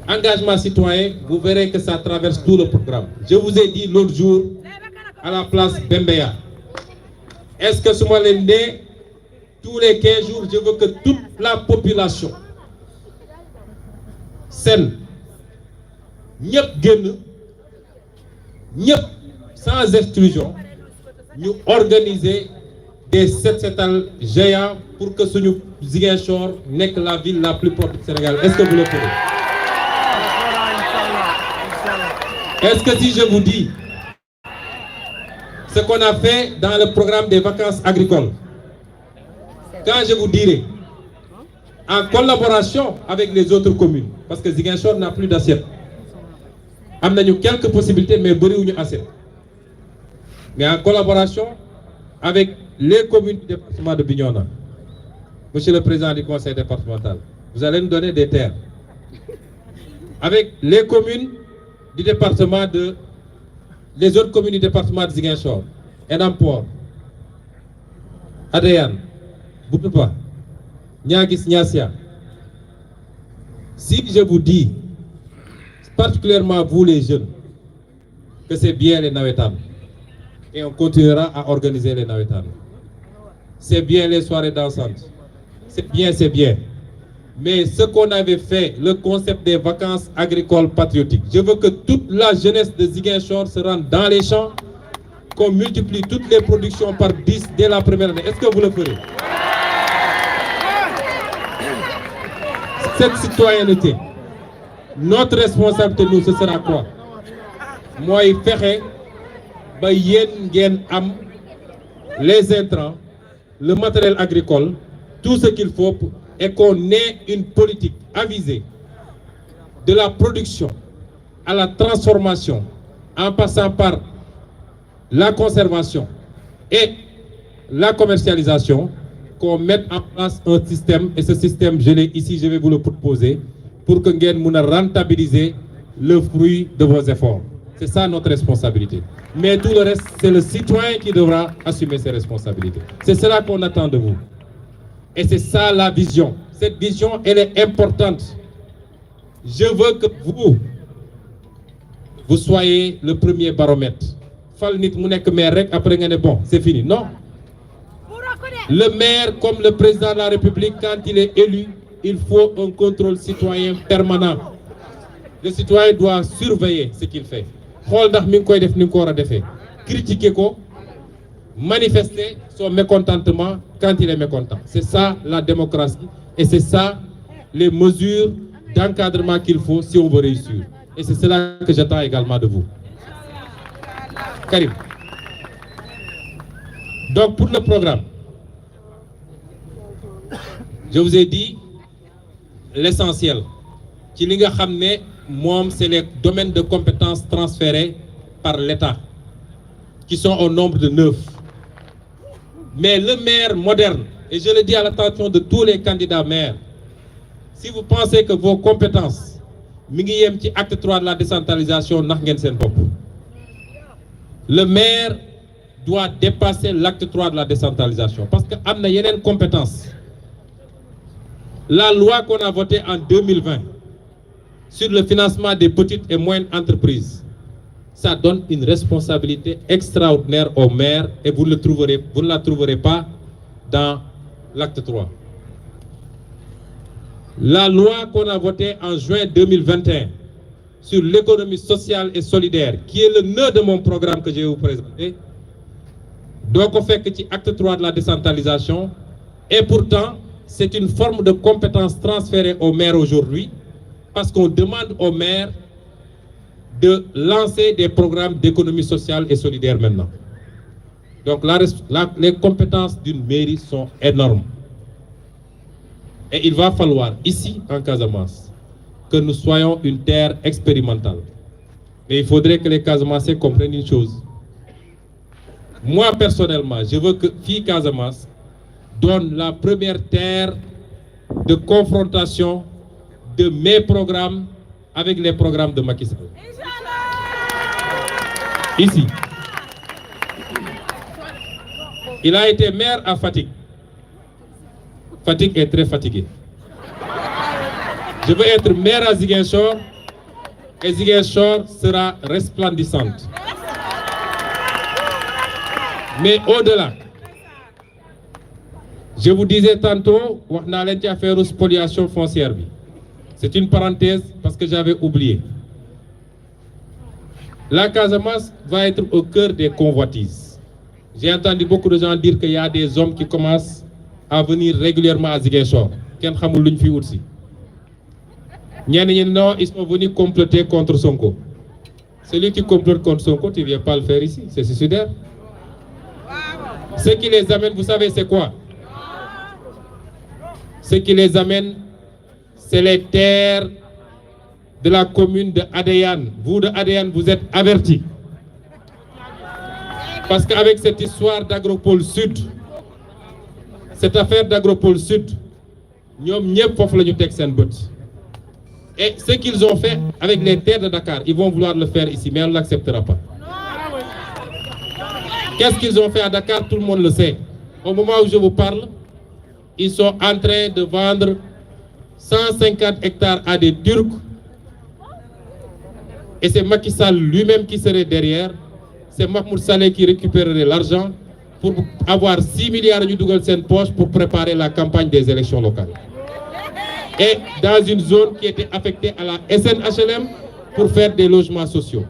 S2: Engagement citoyen, vous verrez que ça traverse tout le programme. Je vous ai dit l'autre jour, à la place Bembeya, est-ce que ce mois l'année, tous les 15 jours, je veux que toute la population saine, sans exclusion, nous organiser des set-setal géants pour que ce Ziguinchor n'est que la ville la plus propre du Sénégal. Est-ce que vous le ferez? Est-ce que si je vous dis ce qu'on a fait dans le programme des vacances agricoles, quand je vous dirai, en collaboration avec les autres communes, parce que Ziguinchor n'a plus d'assiette, nous avons quelques possibilités, mais nous avons assez. Mais en collaboration avec les communes du département de Bignona, Monsieur le Président du Conseil départemental, vous allez nous donner des terres. Avec les communes du département de... les autres communes du département de Ziguinchor, Enampor, Adéane, Boutoupa, Niagis, Niasia. Si je vous dis, particulièrement vous les jeunes, que c'est bien les Nawetan, et on continuera à organiser les Nawetan. C'est bien les soirées dansantes. C'est bien. Mais ce qu'on avait fait, le concept des vacances agricoles patriotiques, je veux que toute la jeunesse de Ziguinchor se rende dans les champs, qu'on multiplie toutes les productions par 10 dès la première année. Est-ce que vous le ferez? Cette citoyenneté, notre responsabilité, nous, ce sera quoi? Moi, il ferait les intrants, le matériel agricole, tout ce qu'il faut et qu'on ait une politique avisée de la production à la transformation en passant par la conservation et la commercialisation, qu'on mette en place un système, et ce système, je l'ai ici, je vais vous le proposer, pour que nous puissions rentabiliser le fruit de vos efforts. C'est ça notre responsabilité. Mais tout le reste, c'est le citoyen qui devra assumer ses responsabilités. C'est cela qu'on attend de vous. Et c'est ça la vision. Cette vision, elle est importante. Je veux que vous soyez le premier baromètre. Après, bon, c'est fini. Non. Le maire, comme le président de la République, quand il est élu, il faut un contrôle citoyen permanent. Le citoyen doit surveiller ce qu'il fait. Critiquer, manifester son mécontentement quand il est mécontent. C'est ça la démocratie et c'est ça les mesures d'encadrement qu'il faut si on veut réussir. Et c'est cela que j'attends également de vous. Karim. Donc pour le programme, je vous ai dit l'essentiel. C'est les domaines de compétences transférés par l'État, qui sont au nombre de 9. Mais le maire moderne, et je le dis à l'attention de tous les candidats maires, si vous pensez que vos compétences, acte 3 de la décentralisation, le maire doit dépasser l'acte 3 de la décentralisation, parce qu'il y a une compétence. La loi qu'on a votée en 2020 sur le financement des petites et moyennes entreprises, ça donne une responsabilité extraordinaire aux maires et vous ne la trouverez pas dans l'acte 3. La loi qu'on a votée en juin 2021 sur l'économie sociale et solidaire, qui est le nœud de mon programme que je vais vous présenter, donc on fait que c'est acte 3 de la décentralisation, et pourtant c'est une forme de compétence transférée aux maires aujourd'hui, parce qu'on demande aux maires de lancer des programmes d'économie sociale et solidaire maintenant. Donc les compétences d'une mairie sont énormes. Et il va falloir, ici en Casamance, que nous soyons une terre expérimentale. Mais il faudrait que les Casamancés comprennent une chose. Moi, personnellement, je veux que FI Casamance donne la première terre de confrontation de mes programmes avec les programmes de Macky Sall. Ici. Il a été maire à Fatick. Fatick est très fatigué. Je veux être maire à Ziguinchor et Ziguinchor sera resplendissante. Mais au-delà, je vous disais tantôt, on a l'affaire de spoliation foncière. C'est une parenthèse parce que j'avais oublié. La Casamance va être au cœur des convoitises. J'ai entendu beaucoup de gens dire qu'il y a des hommes qui commencent à venir régulièrement à Ziguinchor. Non, ils sont venus comploter contre Sonko. Celui qui complote contre Sonko, tu ne viens pas le faire ici, c'est suicidaire. Ce qui les amène, vous savez c'est quoi? Ce qui les amène, c'est les terres de la commune de Adéane. Vous de Adéane, vous êtes avertis. Parce qu'avec cette histoire d'Agropole Sud, cette affaire d'Agropole Sud, nous avons et ce qu'ils ont fait avec les terres de Dakar, ils vont vouloir le faire ici, mais on ne l'acceptera pas. Qu'est-ce qu'ils ont fait à Dakar? Tout le monde le sait. Au moment où je vous parle, ils sont en train de vendre 150 hectares à des Turcs. Et c'est Macky Sall lui-même qui serait derrière. C'est Mahmoud Saleh qui récupérerait l'argent pour avoir 6 milliards de Google Sen poche pour préparer la campagne des élections locales. Et dans une zone qui était affectée à la SNHLM pour faire des logements sociaux.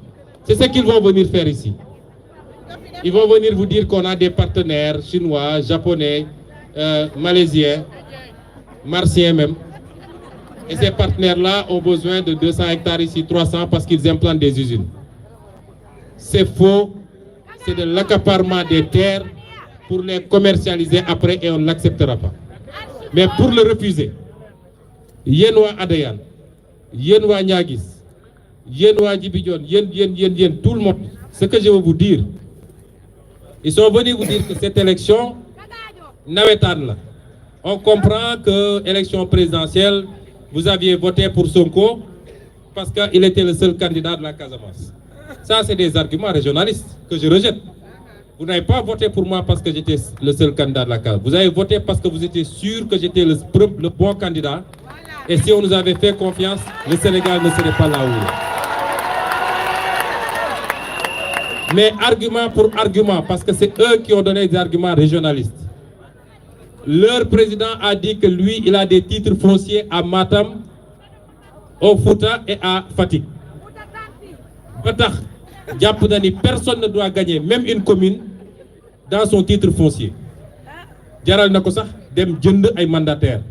S2: C'est ce qu'ils vont venir faire ici. Ils vont venir vous dire qu'on a des partenaires chinois, japonais, malaisiens, martiens même. Et ces partenaires-là ont besoin de 200 hectares ici, 300 parce qu'ils implantent des usines. C'est faux, c'est de l'accaparement des terres pour les commercialiser après et on ne l'acceptera pas. Mais pour le refuser, Yenwa Adayan, Yenwa Nyagis, Yenwa Djibidjon, Yen, tout le monde, ce que je veux vous dire, ils sont venus vous dire que cette élection, on comprend que l'élection présidentielle, vous aviez voté pour Sonko parce qu'il était le seul candidat de la Casamance. Ça, c'est des arguments régionalistes que je rejette. Vous n'avez pas voté pour moi parce que j'étais le seul candidat de la Casamance. Vous avez voté parce que vous étiez sûr que j'étais le bon candidat. Et si on nous avait fait confiance, le Sénégal ne serait pas là où il est. Mais argument pour argument, parce que c'est eux qui ont donné des arguments régionalistes. Leur président a dit que lui, il a des titres fonciers à Matam, au Fouta et à Fatick. Personne ne doit gagner, même une commune, dans son titre foncier. Djaral Nakosa, dem djund ay mandataires.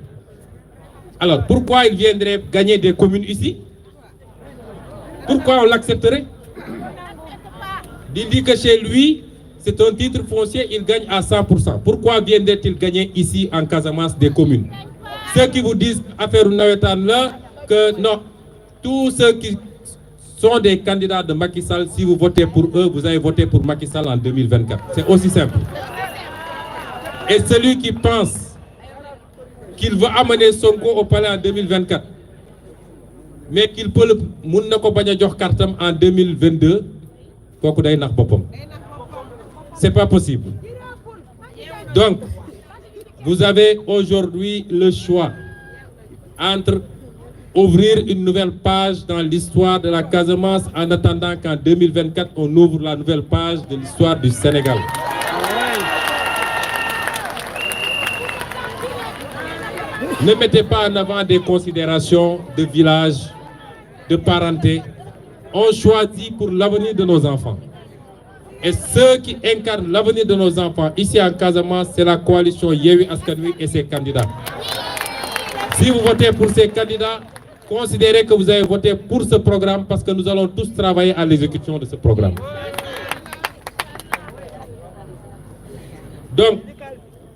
S2: Alors, pourquoi il viendrait gagner des communes ici? Pourquoi on l'accepterait? Il dit que chez lui, c'est un titre foncier, il gagne à 100%. Pourquoi viendrait-il gagner ici en Casamance des communes? Ceux qui vous disent, affaire Nawetan là, que non, tous ceux qui sont des candidats de Macky Sall, si vous votez pour eux, vous avez voté pour Macky Sall en 2024. C'est aussi simple. Et celui qui pense qu'il veut amener Sonko au palais en 2024, mais qu'il peut le en 2022, c'est pas possible. Donc, vous avez aujourd'hui le choix entre ouvrir une nouvelle page dans l'histoire de la Casamance en attendant qu'en 2024, on ouvre la nouvelle page de l'histoire du Sénégal. Ne mettez pas en avant des considérations de village, de parenté. On choisit pour l'avenir de nos enfants. Et ceux qui incarnent l'avenir de nos enfants, ici en Casamance, c'est la coalition Yewwi Askan Wi et ses candidats. Si vous votez pour ces candidats, considérez que vous avez voté pour ce programme parce que nous allons tous travailler à l'exécution de ce programme. Donc,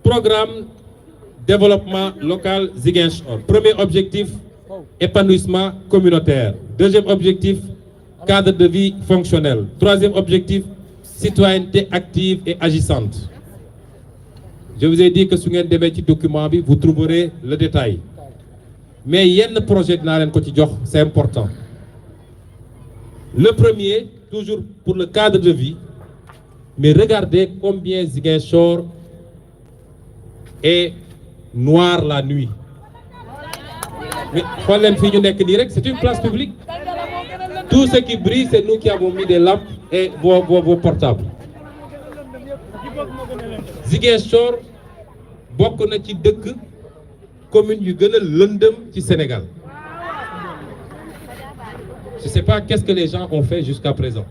S2: programme développement local Ziguinchor. Premier objectif, épanouissement communautaire. Deuxième objectif, cadre de vie fonctionnel. Troisième objectif, citoyenneté active et agissante. Je vous ai dit que sur le document, vous trouverez le détail. Mais il y a un projet de la c'est important. Le premier, toujours pour le cadre de vie, mais regardez combien Ziguinchor est noir la nuit. Mais c'est une place publique. Tout ce qui brille, c'est nous qui avons mis des lampes et vos portables. Ziguinchor, bokk na ci dëkk commune yu gën a lëndëm ci Sénégal. Je ne sais pas qu'est-ce que les gens ont fait jusqu'à présent.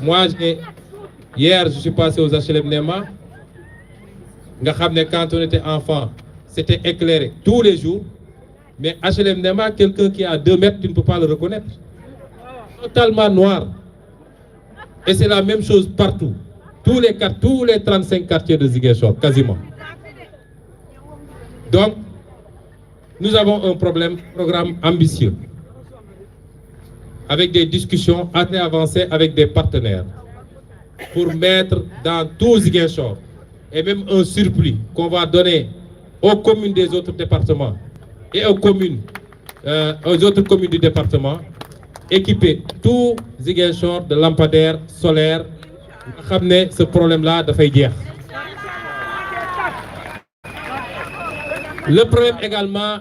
S2: Moi, hier, je suis passé aux HLM Nema. Quand on était enfant, c'était éclairé tous les jours. Mais HLM Nema, quelqu'un qui est à 2 mètres, tu ne peux pas le reconnaître. Totalement noir. Et c'est la même chose partout. Tous les 35 quartiers de Ziguinchor, quasiment. Donc, nous avons un programme ambitieux, avec des discussions assez avancées avec des partenaires, pour mettre dans tout Ziguinchor, et même un surplus qu'on va donner aux communes des autres départements et aux autres communes du département, équiper tout Ziguinchor de lampadaires solaires. Ce problème-là de faire. Le problème également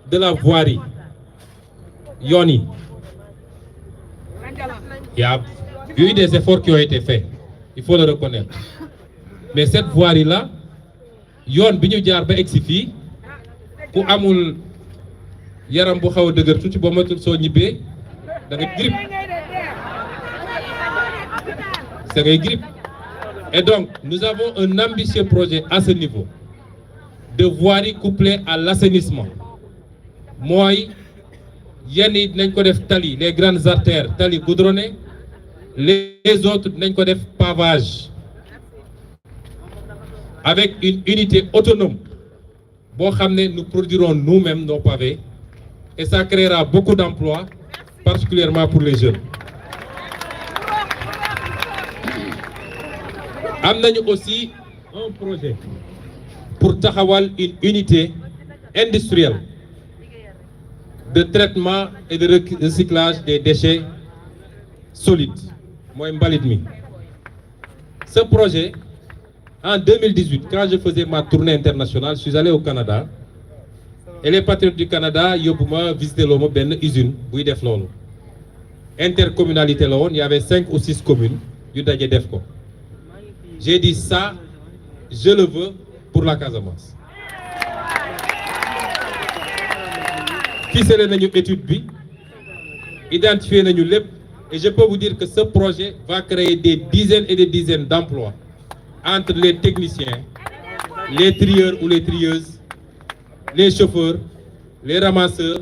S2: de la voirie. Yoni. Il y a eu des efforts qui ont été faits. Il faut le reconnaître. Mais cette voirie-là, yon biñu jaar ba exifi ku amul yaram bu xaw deuguer tuti bo matul so ñibé da nga grippe. C'est une grippe. Et donc, nous avons un ambitieux projet à ce niveau de voirie couplée à l'assainissement. Moi, les grandes artères, tali goudronnées, les autres, pavage. Avec une unité autonome. Nous produirons nous-mêmes nos pavés et ça créera beaucoup d'emplois, particulièrement pour les jeunes. Nous aussi un projet pour taxawal une unité industrielle de traitement et de recyclage des déchets solides. Ce projet, en 2018, quand je faisais ma tournée internationale, je suis allé au Canada et les patriotes du Canada ont visité une usine buy def lolu. Intercommunalité là, il y avait 5 ou 6 communes yu dajé def ko. J'ai dit ça, je le veux pour la Casamance. Ficelé nañu étude bi, identifié nañu lépp, et je peux vous dire que ce projet va créer des dizaines et des dizaines d'emplois entre les techniciens, les trieurs ou les trieuses, les chauffeurs, les ramasseurs,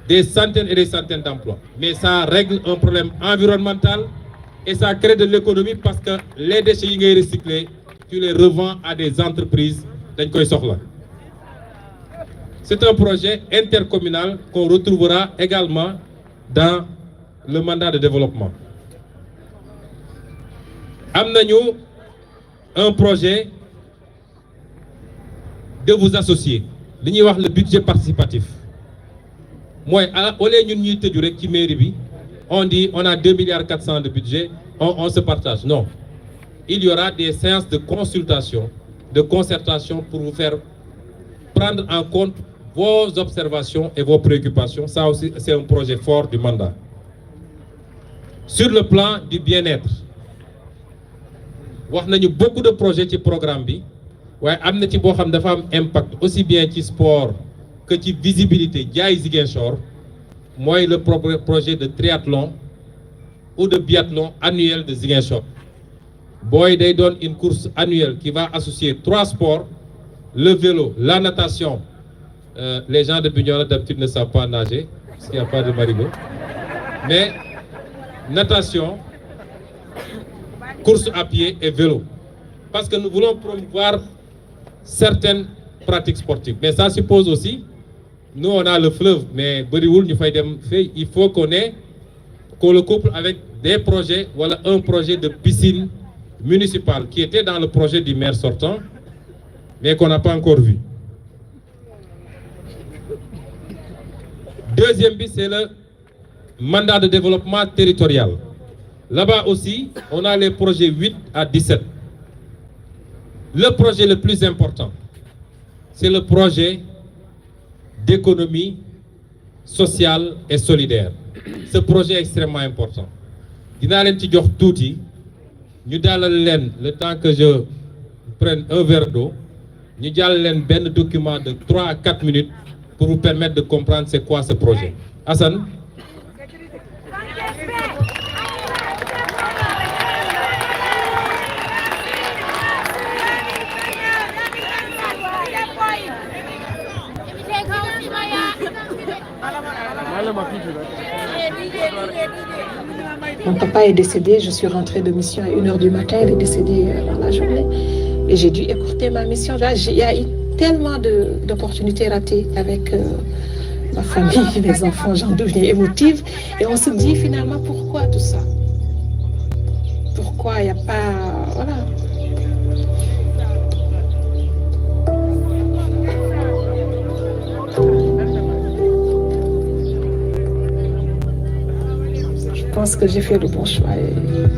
S2: des centaines et des centaines d'emplois. Mais ça règle un problème environnemental et ça crée de l'économie parce que les déchets recyclés, tu les revends à des entreprises. C'est un projet intercommunal qu'on retrouvera également dans le mandat de développement. Nous un projet de vous associer. Le budget participatif. Moi, au lieu de mairie, on dit on a 2,4 milliards de budget, on se partage. Non. Il y aura des séances de consultation, de concertation pour vous faire prendre en compte vos observations et vos préoccupations. Ça aussi, c'est un projet fort du mandat. Sur le plan du bien-être, il y a beaucoup de projets qui programme. Il y a un impact aussi bien sur le sport que sur la visibilité. Moi, le projet de triathlon ou de biathlon annuel de Ziguinchor. Boy, ils donnent une course annuelle qui va associer 3 sports, le vélo, la natation. Les gens de Bignona d'habitude ne savent pas nager, parce qu'il n'y a pas de marigot. Mais natation, course à pied et vélo. parce que nous voulons promouvoir certaines pratiques sportives. Mais ça suppose aussi, nous on a le fleuve, mais il faut qu'on le couple avec des projets, voilà un projet de piscine municipale qui était dans le projet du maire sortant, mais qu'on n'a pas encore vu. Deuxième but, c'est le mandat de développement territorial. Là-bas aussi, on a les projets 8 à 17. Le projet le plus important, c'est le projet d'économie sociale et solidaire. Ce projet est extrêmement important. Dina len ci jox touti, ñu dalal len le temps que je prenne un verre d'eau, ñu jall len ben document de 3 à 4 minutes pour vous permettre de comprendre c'est quoi ce projet. Hassan.
S4: Mon papa est décédé, je suis rentrée de mission à 1h du matin, il est décédé dans la journée. Et j'ai dû écourter ma mission. Il y a eu tellement d'opportunités ratées avec ma famille, mes enfants, j'en deviens émotive. Et on se dit finalement, pourquoi tout ça? Pourquoi il n'y a pas... Voilà. Je pense que j'ai fait le bon choix.